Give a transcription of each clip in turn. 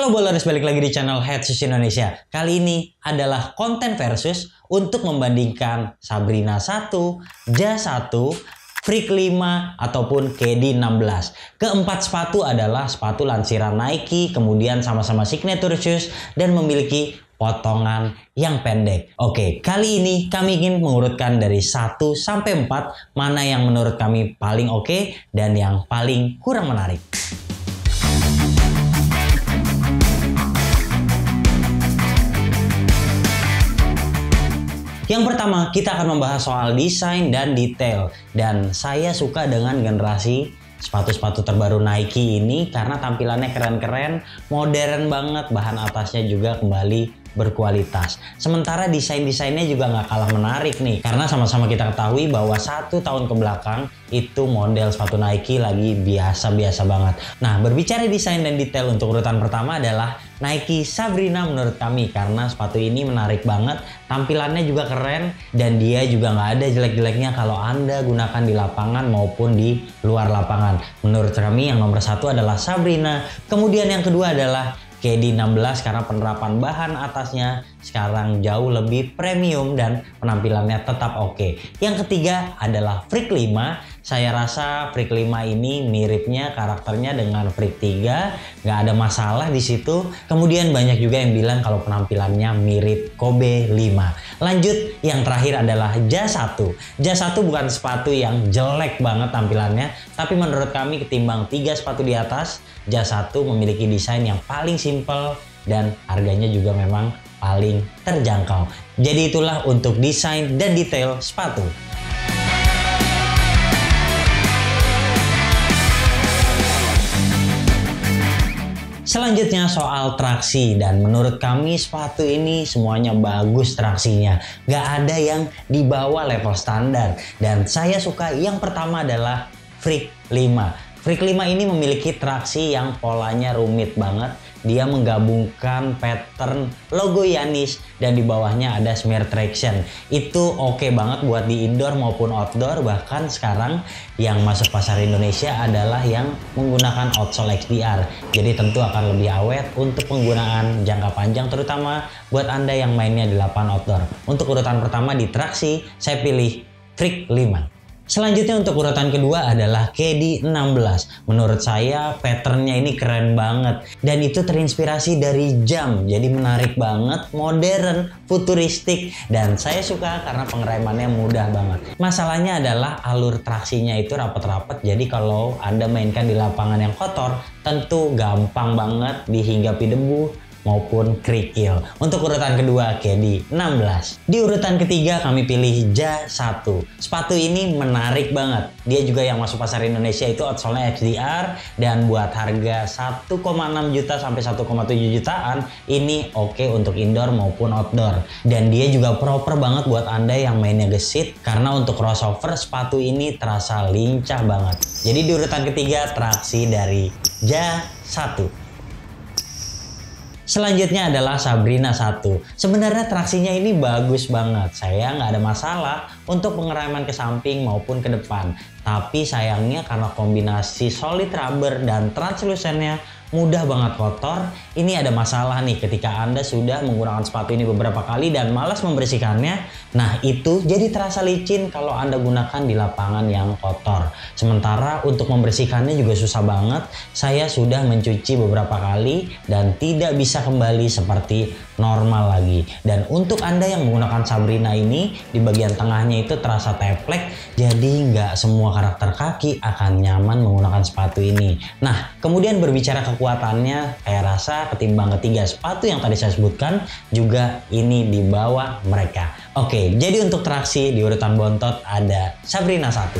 Halo Bowlers, balik lagi di channel Headsus Indonesia. Kali ini adalah konten versus untuk membandingkan Sabrina 1, Jas 1, Freak 5, ataupun KD 16. Keempat sepatu adalah sepatu lansiran Nike, kemudian sama-sama signature shoes dan memiliki potongan yang pendek. Oke, kali ini kami ingin mengurutkan dari 1 sampai 4 mana yang menurut kami paling oke dan yang paling kurang menarik. Yang pertama, kita akan membahas soal desain dan detail. Dan saya suka dengan generasi sepatu-sepatu terbaru Nike ini karena tampilannya keren-keren, modern banget, bahan atasnya juga kembali berkualitas. Sementara desain-desainnya juga nggak kalah menarik nih, karena sama-sama kita ketahui bahwa 1 tahun ke belakang itu model sepatu Nike lagi biasa-biasa banget. Nah, berbicara desain dan detail, untuk urutan pertama adalah Nike Sabrina menurut kami, karena sepatu ini menarik banget, tampilannya juga keren, dan dia juga nggak ada jelek-jeleknya kalau Anda gunakan di lapangan maupun di luar lapangan. Menurut kami yang nomor 1 adalah Sabrina, kemudian yang kedua adalah KD 16 karena penerapan bahan atasnya sekarang jauh lebih premium dan penampilannya tetap oke. Yang ketiga adalah Freak 5. Saya rasa Freak 5 ini miripnya karakternya dengan Freak 3, nggak ada masalah di situ. Kemudian banyak juga yang bilang kalau penampilannya mirip Kobe 5. Lanjut, yang terakhir adalah Jas 1. Jas 1 bukan sepatu yang jelek banget tampilannya, tapi menurut kami ketimbang 3 sepatu di atas, Jas 1 memiliki desain yang paling simple dan harganya juga memang paling terjangkau. Jadi itulah untuk desain dan detail sepatu. Selanjutnya soal traksi, dan menurut kami sepatu ini semuanya bagus traksinya. Gak ada yang di bawah level standar. Dan saya suka yang pertama adalah Freak 5. Freak 5 ini memiliki traksi yang polanya rumit banget. Dia menggabungkan pattern logo Yanis dan di bawahnya ada smear traction. Itu oke banget buat di indoor maupun outdoor. Bahkan sekarang yang masuk pasar Indonesia adalah yang menggunakan outsole XDR. Jadi tentu akan lebih awet untuk penggunaan jangka panjang, terutama buat Anda yang mainnya di lapangan outdoor. Untuk urutan pertama di traksi, saya pilih Freak 5. Selanjutnya untuk urutan kedua adalah KD 16. Menurut saya patternnya ini keren banget. Dan itu terinspirasi dari jam. Jadi menarik banget, modern, futuristik. Dan saya suka karena pengeremannya mudah banget. Masalahnya adalah alur traksinya itu rapet-rapet. Jadi kalau Anda mainkan di lapangan yang kotor, tentu gampang banget dihinggapi debu maupun kerikil. Untuk urutan kedua KD 16. Di urutan ketiga kami pilih Jas 1. Sepatu ini menarik banget. Dia juga yang masuk pasar Indonesia itu outsole-nya XDR, dan buat harga 1,6 juta sampai 1,7 jutaan ini oke untuk indoor maupun outdoor. Dan dia juga proper banget buat Anda yang mainnya gesit, karena untuk crossover sepatu ini terasa lincah banget. Jadi di urutan ketiga traksi dari Jas 1. Selanjutnya adalah Sabrina 1. Sebenarnya traksinya ini bagus banget. Saya nggak ada masalah untuk pengereman ke samping maupun ke depan. Tapi sayangnya karena kombinasi solid rubber dan translucennya mudah banget kotor. Ini ada masalah nih ketika Anda sudah menggunakan sepatu ini beberapa kali dan malas membersihkannya. Nah, itu jadi terasa licin kalau Anda gunakan di lapangan yang kotor. Sementara untuk membersihkannya juga susah banget. Saya sudah mencuci beberapa kali dan tidak bisa kembali seperti normal lagi. Dan untuk Anda yang menggunakan Sabrina ini, di bagian tengahnya itu terasa teplek. Jadi nggak semua karakter kaki akan nyaman menggunakan sepatu ini. Nah, kemudian berbicara kekuatannya, saya rasa ketimbang ketiga sepatu yang tadi saya sebutkan, juga ini di bawah mereka. Oke, jadi untuk traksi di urutan bontot ada Sabrina 1.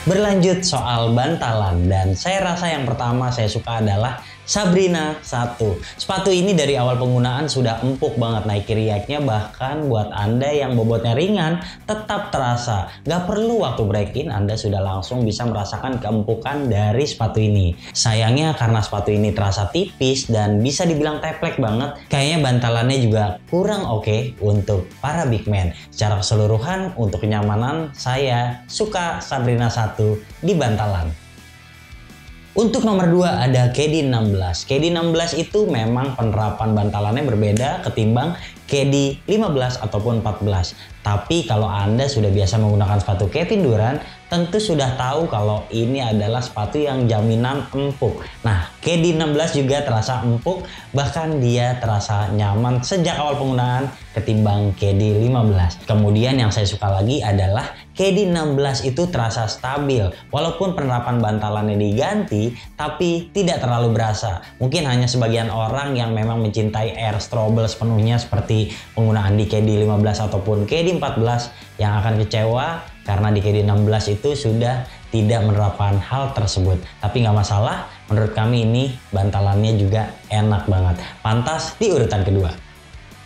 Berlanjut soal bantalan, dan saya rasa yang pertama saya suka adalah Sabrina 1. Sepatu ini dari awal penggunaan sudah empuk banget naik riaknya, bahkan buat Anda yang bobotnya ringan tetap terasa. Gak perlu waktu break-in Anda sudah langsung bisa merasakan keempukan dari sepatu ini. Sayangnya karena sepatu ini terasa tipis dan bisa dibilang teplek banget, kayaknya bantalannya juga kurang oke untuk para big man. Secara keseluruhan untuk kenyamanan saya suka Sabrina 1 di bantalan. Untuk nomor 2 ada KD16. KD16 itu memang penerapan bantalannya berbeda ketimbang KD15 ataupun 14. Tapi kalau Anda sudah biasa menggunakan sepatu Kevin Durant, tentu sudah tahu kalau ini adalah sepatu yang jaminan empuk. Nah, KD16 juga terasa empuk, bahkan dia terasa nyaman sejak awal penggunaan ketimbang KD15. Kemudian yang saya suka lagi adalah KD16 itu terasa stabil. Walaupun penerapan bantalannya diganti, tapi tidak terlalu berasa. Mungkin hanya sebagian orang yang memang mencintai air strobel sepenuhnya seperti penggunaan di KD15 ataupun KD14 yang akan kecewa karena di KD16 itu sudah tidak menerapkan hal tersebut. Tapi nggak masalah, menurut kami ini bantalannya juga enak banget. Pantas di urutan kedua.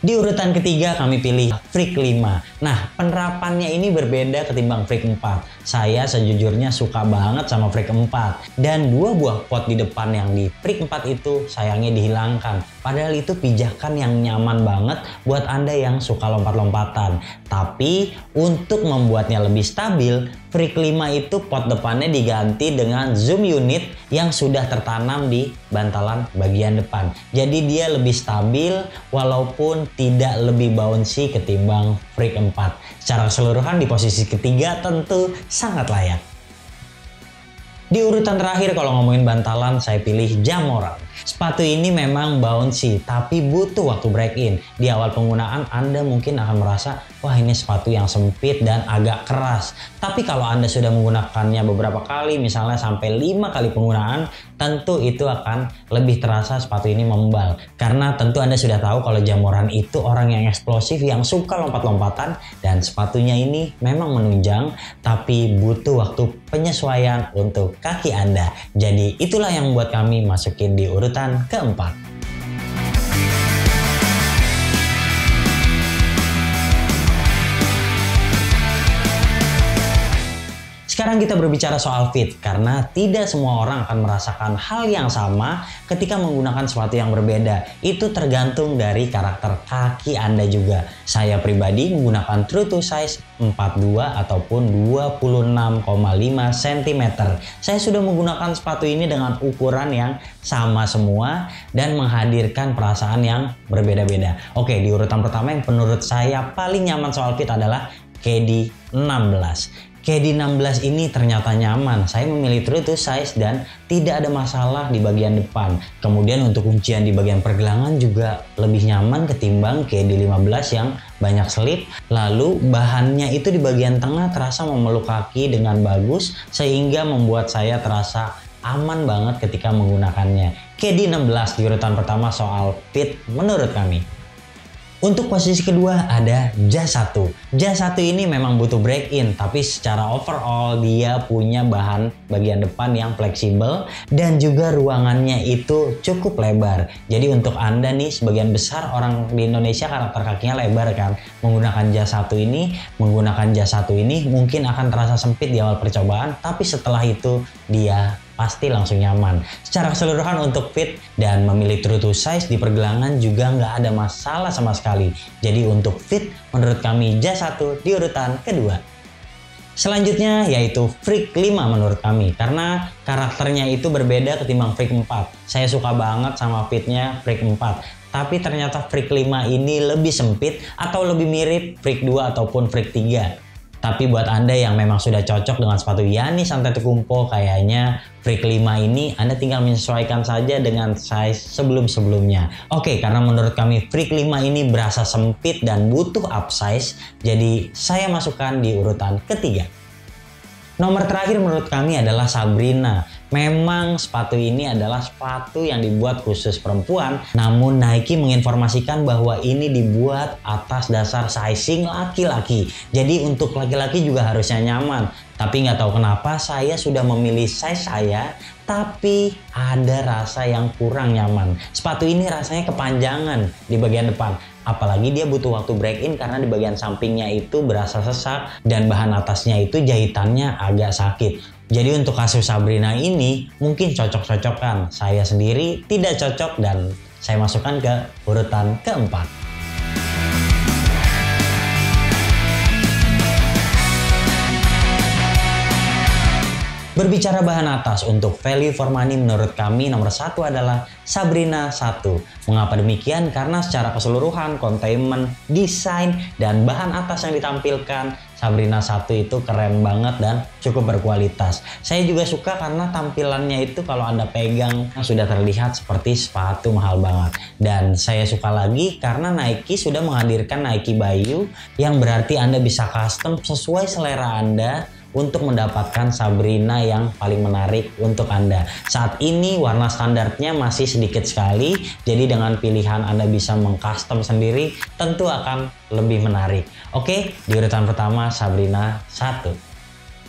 Di urutan ketiga kami pilih Freak 5. Nah, penerapannya ini berbeda ketimbang Freak 4. Saya sejujurnya suka banget sama Freak 4. Dan dua buah pot di depan yang di Freak 4 itu sayangnya dihilangkan. Padahal itu pijakan yang nyaman banget buat Anda yang suka lompat-lompatan. Tapi untuk membuatnya lebih stabil, Freak 5 itu pot depannya diganti dengan zoom unit yang sudah tertanam di bantalan bagian depan. Jadi dia lebih stabil walaupun tidak lebih bouncy ketimbang Freak 4. Secara keseluruhan di posisi ketiga tentu sangat layak. Di urutan terakhir kalau ngomongin bantalan saya pilih Jamoran. Sepatu ini memang bouncy tapi butuh waktu break in. Di awal penggunaan Anda mungkin akan merasa wah ini sepatu yang sempit dan agak keras. Tapi kalau Anda sudah menggunakannya beberapa kali, misalnya sampai 5 kali penggunaan, tentu itu akan lebih terasa sepatu ini membal. Karena tentu Anda sudah tahu kalau Jamoran itu orang yang eksplosif, yang suka lompat-lompatan, dan sepatunya ini memang menunjang tapi butuh waktu penyesuaian untuk kaki Anda. Jadi itulah yang membuat kami masukin di urutan keempat. Sekarang kita berbicara soal fit, karena tidak semua orang akan merasakan hal yang sama ketika menggunakan sepatu yang berbeda. Itu tergantung dari karakter kaki Anda juga. Saya pribadi menggunakan true to size 42 ataupun 26,5 cm. Saya sudah menggunakan sepatu ini dengan ukuran yang sama semua dan menghadirkan perasaan yang berbeda-beda. Oke, di urutan pertama yang menurut saya paling nyaman soal fit adalah KD16. KD16 ini ternyata nyaman. Saya memilih true to size dan tidak ada masalah di bagian depan. Kemudian untuk kuncian di bagian pergelangan juga lebih nyaman ketimbang KD15 yang banyak selip. Lalu bahannya itu di bagian tengah terasa memeluk kaki dengan bagus sehingga membuat saya terasa aman banget ketika menggunakannya. KD16 di urutan pertama soal fit menurut kami. Untuk posisi kedua ada Jas 1. Jas 1 ini memang butuh break in, tapi secara overall dia punya bahan bagian depan yang fleksibel dan juga ruangannya itu cukup lebar. Jadi untuk Anda nih, sebagian besar orang di Indonesia karakter kakinya lebar kan, menggunakan Jas 1 ini mungkin akan terasa sempit di awal percobaan, tapi setelah itu dia pasti langsung nyaman. Secara keseluruhan untuk fit dan memilih true to size di pergelangan juga nggak ada masalah sama sekali. Jadi untuk fit menurut kami Jas 1 di urutan kedua. Selanjutnya yaitu Freak 5 menurut kami, karena karakternya itu berbeda ketimbang Freak 4. Saya suka banget sama fitnya Freak 4. Tapi ternyata Freak 5 ini lebih sempit atau lebih mirip Freak 2 ataupun Freak 3. Tapi buat Anda yang memang sudah cocok dengan sepatu Giannis Antetokounmpo, kayaknya Freak 5 ini Anda tinggal menyesuaikan saja dengan size sebelum-sebelumnya. Oke, karena menurut kami Freak 5 ini berasa sempit dan butuh upsize, jadi saya masukkan di urutan ketiga. Nomor terakhir menurut kami adalah Sabrina. Memang sepatu ini adalah sepatu yang dibuat khusus perempuan, namun Nike menginformasikan bahwa ini dibuat atas dasar sizing laki-laki. Jadi untuk laki-laki juga harusnya nyaman. Tapi nggak tahu kenapa saya sudah memilih size saya, tapi ada rasa yang kurang nyaman. Sepatu ini rasanya kepanjangan di bagian depan. Apalagi dia butuh waktu break in karena di bagian sampingnya itu berasa sesak dan bahan atasnya itu jahitannya agak sakit. Jadi untuk kasus Sabrina ini mungkin cocok-cocokan. Saya sendiri tidak cocok dan saya masukkan ke urutan keempat. Berbicara bahan atas, untuk value for money menurut kami nomor satu adalah Sabrina 1. Mengapa demikian? Karena secara keseluruhan, containment, desain, dan bahan atas yang ditampilkan, Sabrina 1 itu keren banget dan cukup berkualitas. Saya juga suka karena tampilannya itu kalau Anda pegang sudah terlihat seperti sepatu mahal banget. Dan saya suka lagi karena Nike sudah menghadirkan Nike Bayou yang berarti Anda bisa custom sesuai selera Anda untuk mendapatkan Sabrina yang paling menarik untuk Anda. Saat ini warna standarnya masih sedikit sekali, jadi dengan pilihan Anda bisa mengcustom sendiri tentu akan lebih menarik. Oke, di urutan pertama Sabrina 1.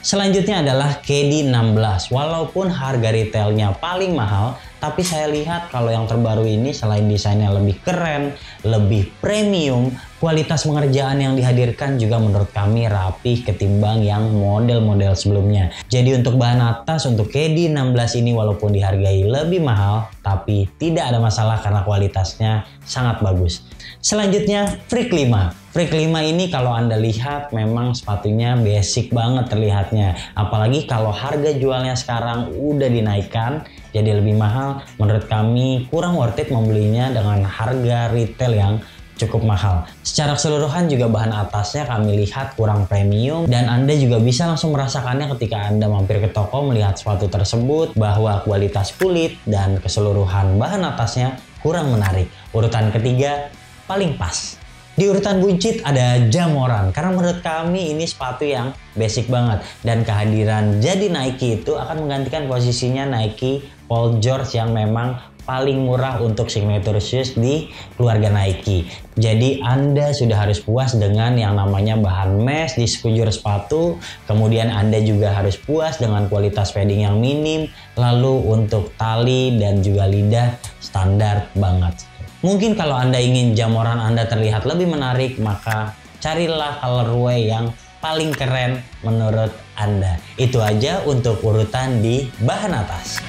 Selanjutnya adalah KD16. Walaupun harga retailnya paling mahal, tapi saya lihat kalau yang terbaru ini selain desainnya lebih keren, lebih premium, kualitas pengerjaan yang dihadirkan juga menurut kami rapi ketimbang yang model-model sebelumnya. Jadi untuk bahan atas untuk KD16 ini walaupun dihargai lebih mahal, tapi tidak ada masalah karena kualitasnya sangat bagus. Selanjutnya Freak 5. Freak 5 ini kalau Anda lihat memang sepatunya basic banget terlihatnya. Apalagi kalau harga jualnya sekarang udah dinaikkan jadi lebih mahal. Menurut kami kurang worth it membelinya dengan harga retail yang cukup mahal. Secara keseluruhan juga bahan atasnya kami lihat kurang premium dan Anda juga bisa langsung merasakannya ketika Anda mampir ke toko melihat sepatu tersebut bahwa kualitas kulit dan keseluruhan bahan atasnya kurang menarik. Urutan ketiga paling pas. Di urutan buncit ada Jamoran karena menurut kami ini sepatu yang basic banget dan kehadiran jadi Nike itu akan menggantikan posisinya Nike Paul George yang memang paling murah untuk signature shoes di keluarga Nike. Jadi Anda sudah harus puas dengan yang namanya bahan mesh di sekujur sepatu, kemudian Anda juga harus puas dengan kualitas padding yang minim, lalu untuk tali dan juga lidah standar banget. Mungkin kalau Anda ingin Jamoran Anda terlihat lebih menarik, maka carilah colorway yang paling keren menurut Anda. Itu aja untuk urutan di bahan atas.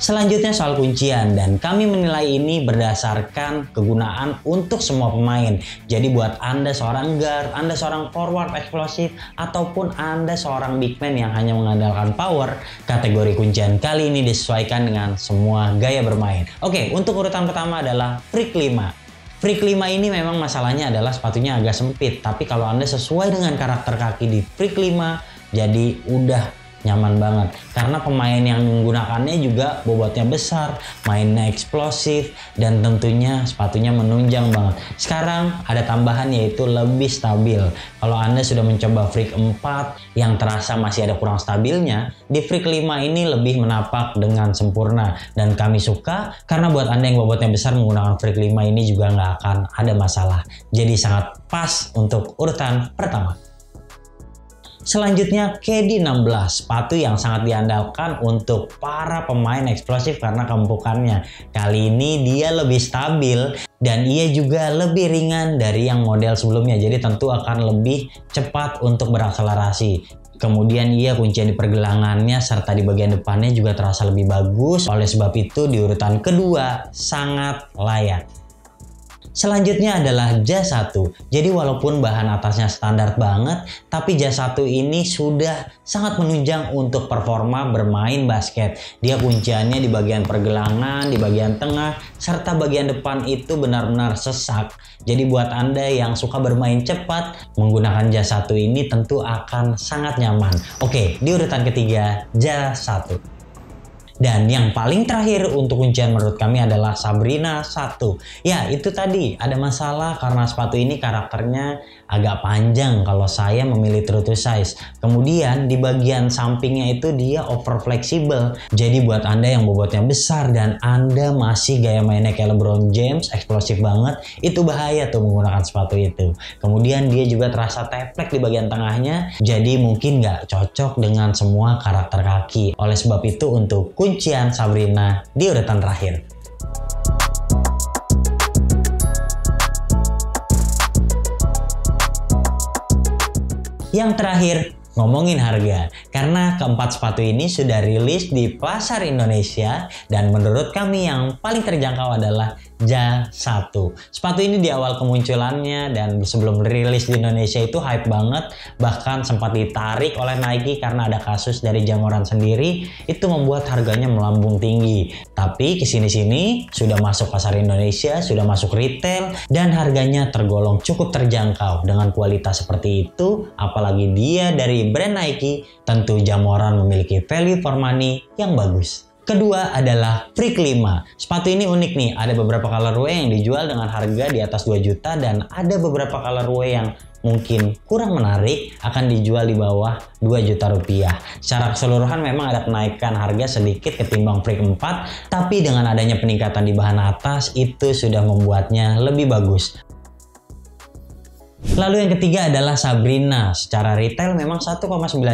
Selanjutnya soal kuncian dan kami menilai ini berdasarkan kegunaan untuk semua pemain. Jadi buat Anda seorang guard, Anda seorang forward eksplosif, ataupun Anda seorang big man yang hanya mengandalkan power, kategori kuncian kali ini disesuaikan dengan semua gaya bermain. Oke, untuk urutan pertama adalah Freak 5. Freak 5 ini memang masalahnya adalah sepatunya agak sempit, tapi kalau Anda sesuai dengan karakter kaki di Freak 5, jadi udah nyaman banget karena pemain yang menggunakannya juga bobotnya besar, mainnya eksplosif, dan tentunya sepatunya menunjang banget. Sekarang ada tambahan yaitu lebih stabil. Kalau Anda sudah mencoba Freak 4 yang terasa masih ada kurang stabilnya, di Freak 5 ini lebih menapak dengan sempurna dan kami suka karena buat Anda yang bobotnya besar menggunakan Freak 5 ini juga nggak akan ada masalah. Jadi sangat pas untuk urutan pertama. Selanjutnya KD16, sepatu yang sangat diandalkan untuk para pemain eksplosif karena keempukannya. Kali ini dia lebih stabil dan ia juga lebih ringan dari yang model sebelumnya, jadi tentu akan lebih cepat untuk berakselerasi. Kemudian ia kuncian di pergelangannya serta di bagian depannya juga terasa lebih bagus. Oleh sebab itu di urutan kedua sangat layak. Selanjutnya adalah Jazz 1. Jadi walaupun bahan atasnya standar banget, tapi Jazz 1 ini sudah sangat menunjang untuk performa bermain basket. Dia kunciannya di bagian pergelangan, di bagian tengah, serta bagian depan itu benar-benar sesak. Jadi buat Anda yang suka bermain cepat, menggunakan Jazz 1 ini tentu akan sangat nyaman. Oke, di urutan ketiga Jazz 1. Dan yang paling terakhir untuk kuncian menurut kami adalah Sabrina 1. Ya, itu tadi ada masalah karena sepatu ini karakternya agak panjang kalau saya memilih true to size. Kemudian di bagian sampingnya itu dia over fleksibel. Jadi buat Anda yang bobotnya besar dan Anda masih gaya mainnya kayak LeBron James, eksplosif banget, itu bahaya tuh menggunakan sepatu itu. Kemudian dia juga terasa teplek di bagian tengahnya, jadi mungkin nggak cocok dengan semua karakter kaki. Oleh sebab itu untuk kuncian Sabrina di urutan terakhir. Yang terakhir, ngomongin harga. Karena keempat sepatu ini sudah rilis di pasar Indonesia dan menurut kami yang paling terjangkau adalah Ja1. Sepatu ini di awal kemunculannya dan sebelum rilis di Indonesia itu hype banget, bahkan sempat ditarik oleh Nike karena ada kasus dari Jamoran sendiri, itu membuat harganya melambung tinggi. Tapi kesini-sini sudah masuk pasar Indonesia, sudah masuk retail dan harganya tergolong cukup terjangkau. Dengan kualitas seperti itu, apalagi dia dari brand Nike, tentu Jamoran memiliki value for money yang bagus. Kedua adalah Freak 5. Sepatu ini unik nih, ada beberapa colorway yang dijual dengan harga di atas 2 juta dan ada beberapa colorway yang mungkin kurang menarik akan dijual di bawah 2 juta rupiah. Secara keseluruhan memang ada kenaikan harga sedikit ketimbang Freak 4, tapi dengan adanya peningkatan di bahan atas itu sudah membuatnya lebih bagus. Lalu yang ketiga adalah Sabrina. Secara retail memang 1,9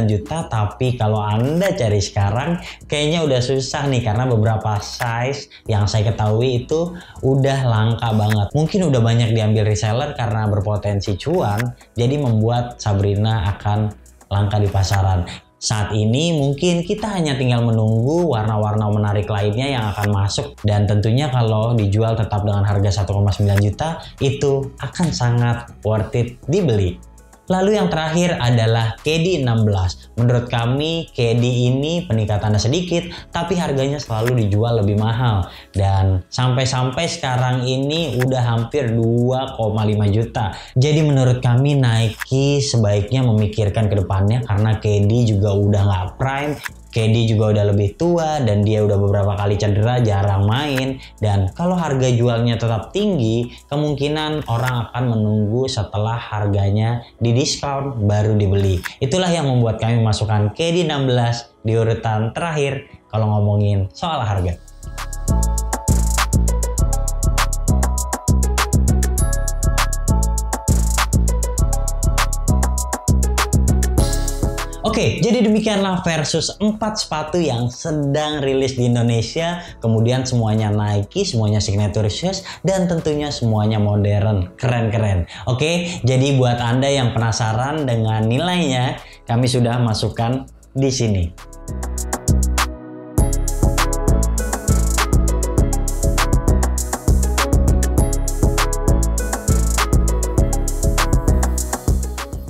juta, tapi kalau Anda cari sekarang kayaknya udah susah nih karena beberapa size yang saya ketahui itu udah langka banget. Mungkin udah banyak diambil reseller karena berpotensi cuan, jadi membuat Sabrina akan langka di pasaran. Saat ini mungkin kita hanya tinggal menunggu warna-warna menarik lainnya yang akan masuk dan tentunya kalau dijual tetap dengan harga 1,9 juta itu akan sangat worth it dibeli. Lalu yang terakhir adalah KD 16. Menurut kami KD ini peningkatannya sedikit tapi harganya selalu dijual lebih mahal dan sampai-sampai sekarang ini udah hampir 2,5 juta. Jadi menurut kami Nike sebaiknya memikirkan ke depannya karena KD juga udah nggak prime. KD juga udah lebih tua dan dia udah beberapa kali cedera, jarang main. Dan kalau harga jualnya tetap tinggi, kemungkinan orang akan menunggu setelah harganya didiskon baru dibeli. Itulah yang membuat kami masukkan KD 16 di urutan terakhir kalau ngomongin soal harga. Oke, jadi demikianlah versus 4 sepatu yang sedang rilis di Indonesia. Kemudian semuanya Nike, semuanya signature shoes, dan tentunya semuanya modern. Keren-keren. Oke, jadi buat Anda yang penasaran dengan nilainya, kami sudah masukkan di sini.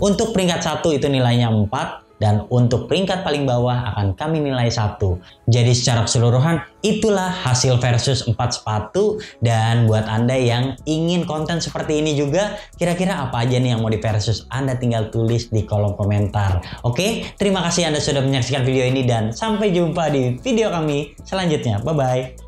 Untuk peringkat 1 itu nilainya 4. Dan untuk peringkat paling bawah akan kami nilai 1. Jadi secara keseluruhan itulah hasil versus 4 sepatu. Dan buat Anda yang ingin konten seperti ini juga, kira-kira apa aja nih yang mau di versus, Anda tinggal tulis di kolom komentar. Oke, terima kasih Anda sudah menyaksikan video ini dan sampai jumpa di video kami selanjutnya. Bye-bye.